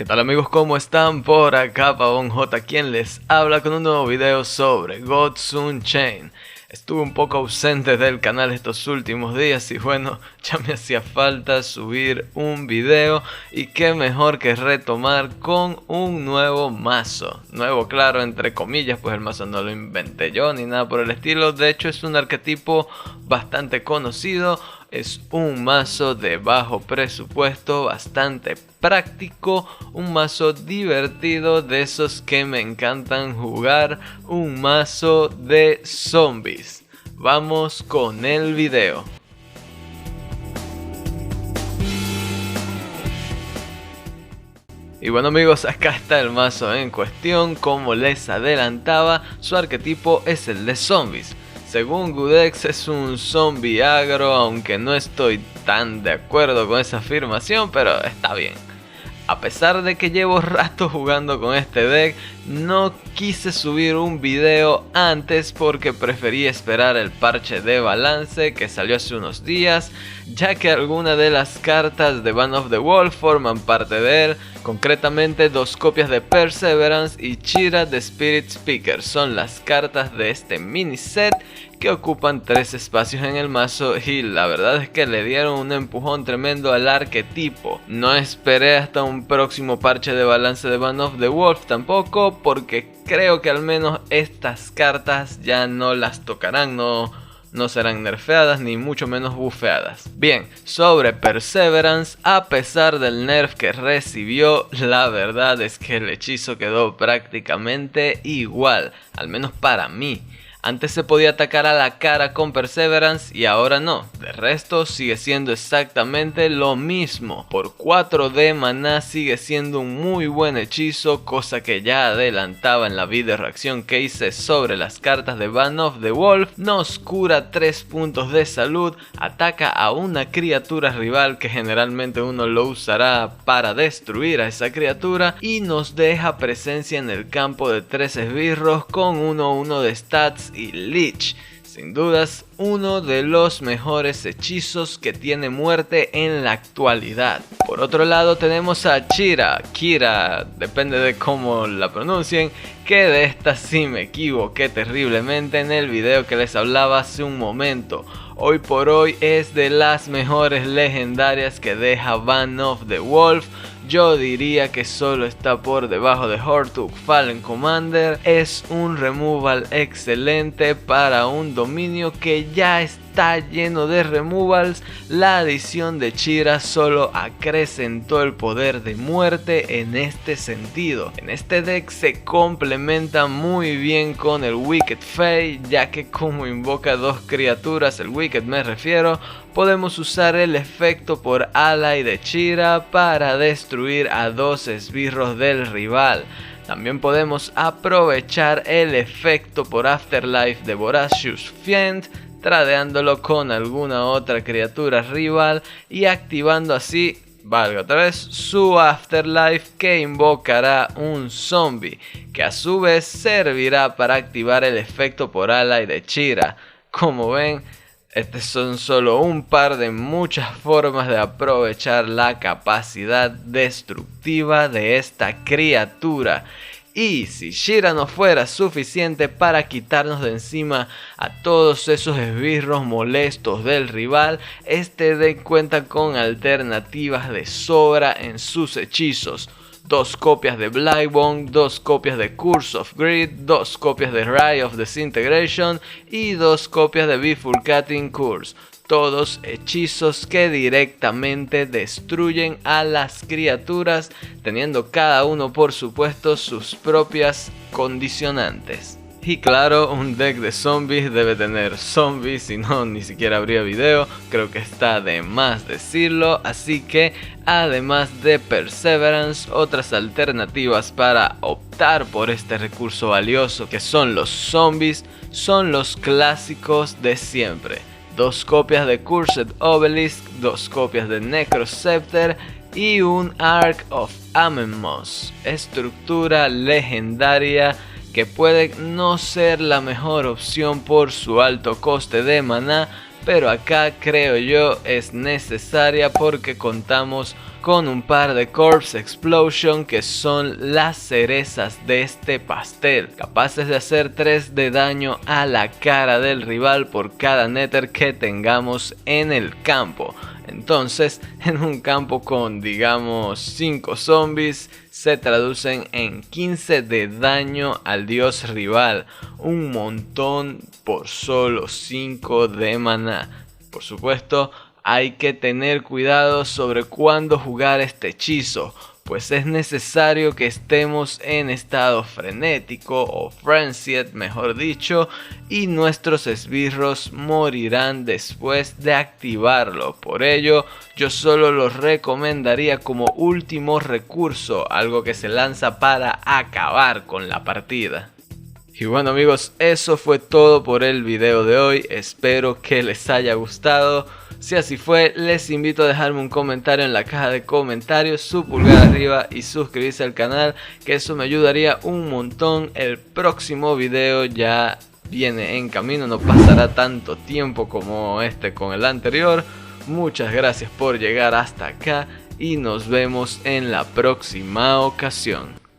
¿Qué tal amigos? ¿Cómo están? Por acá Pavón J, quien les habla con un nuevo video sobre Gods Unchained. Estuve un poco ausente del canal estos últimos días y bueno, ya me hacía falta subir un video y qué mejor que retomar con un nuevo mazo. Nuevo, claro, entre comillas, pues el mazo no lo inventé yo ni nada por el estilo. De hecho es un arquetipo bastante conocido. Es un mazo de bajo presupuesto, bastante práctico, un mazo divertido, de esos que me encantan jugar, un mazo de zombies. Vamos con el video. Y bueno amigos, acá está el mazo en cuestión. Como les adelantaba, su arquetipo es el de zombies. Según Gudex es un zombie agro, aunque no estoy tan de acuerdo con esa afirmación, pero está bien. A pesar de que llevo rato jugando con este deck, no quise subir un video antes porque preferí esperar el parche de balance que salió hace unos días, ya que algunas de las cartas de Bane of the Wolf forman parte de él. Concretamente, dos copias de Perseverance y Chira de Spirit Speaker son las cartas de este mini set que ocupan 3 espacios en el mazo, y la verdad es que le dieron un empujón tremendo al arquetipo. No esperé hasta un próximo parche de balance de Bane of the Wolf tampoco, porque creo que al menos estas cartas ya no las tocarán, no serán nerfeadas ni mucho menos bufeadas. Bien, sobre Perseverance, a pesar del nerf que recibió, la verdad es que el hechizo quedó prácticamente igual, al menos para mí. Antes se podía atacar a la cara con Perseverance y ahora no. De resto sigue siendo exactamente lo mismo. Por 4 de maná sigue siendo un muy buen hechizo, cosa que ya adelantaba en la video reacción que hice sobre las cartas de Bane of the Wolf. Nos cura 3 puntos de salud, ataca a una criatura rival que generalmente uno lo usará para destruir a esa criatura, y nos deja presencia en el campo de 3 esbirros con 1/1 de stats y Leech. Sin dudas, uno de los mejores hechizos que tiene muerte en la actualidad. Por otro lera tenemos a Kira, depende de cómo la pronuncien, que de esta sí me equivoqué terriblemente en el video que les hablaba hace un momento. Hoy por hoy es de las mejores legendarias que deja Bane of the Wolf. Yo diría que solo está por debajo de Hortug Fallen Commander. Es un removal excelente para un dominio que ya está lleno de removals. La adición de Chira solo acrecentó el poder de muerte en este sentido. En este deck se complementa muy bien con el Wicked Fae, ya que como invoca 2 criaturas, el Wicked me refiero, podemos usar el efecto por ally de Chira para destruir a 2 esbirros del rival. También podemos aprovechar el efecto por Afterlife de Voracious Fiend, tradeándolo con alguna otra criatura rival y activando así, valga otra vez, su Afterlife, que invocará un zombie, que a su vez servirá para activar el efecto por ally de Chira. Como ven, estas son solo un par de muchas formas de aprovechar la capacidad destructiva de esta criatura. Y si Chira no fuera suficiente para quitarnos de encima a todos esos esbirros molestos del rival, este deck cuenta con alternativas de sobra en sus hechizos. 2 copias de Blightbone, 2 copias de Curse of Greed, 2 copias de Ray of Disintegration y 2 copias de Bifurcating Curse. Todos hechizos que directamente destruyen a las criaturas, teniendo cada uno por supuesto sus propias condicionantes. Y claro, un deck de zombies debe tener zombies, si no ni siquiera habría video, creo que está de más decirlo. Así que además de Perseverance, otras alternativas para optar por este recurso valioso que son los zombies, son los clásicos de siempre. 2 copias de Cursed Obelisk, 2 copias de Necroscepter y un Ark of Amemos, estructura legendaria que puede no ser la mejor opción por su alto coste de maná, pero acá creo yo es necesaria porque contamos con un par de Corpse Explosion que son las cerezas de este pastel, capaces de hacer 3 de daño a la cara del rival por cada Nether que tengamos en el campo. Entonces, en un campo con digamos 5 zombies, se traducen en 15 de daño al dios rival, un montón por solo 5 de maná. Por supuesto, hay que tener cuidado sobre cuándo jugar este hechizo, pues es necesario que estemos en estado frenético o frenzied mejor dicho, y nuestros esbirros morirán después de activarlo. Por ello yo solo los recomendaría como último recurso, algo que se lanza para acabar con la partida. Y bueno amigos, eso fue todo por el video de hoy, espero que les haya gustado. Si así fue, les invito a dejarme un comentario en la caja de comentarios, su pulgar arriba y suscribirse al canal, que eso me ayudaría un montón. El próximo video ya viene en camino, no pasará tanto tiempo como este con el anterior. Muchas gracias por llegar hasta acá y nos vemos en la próxima ocasión.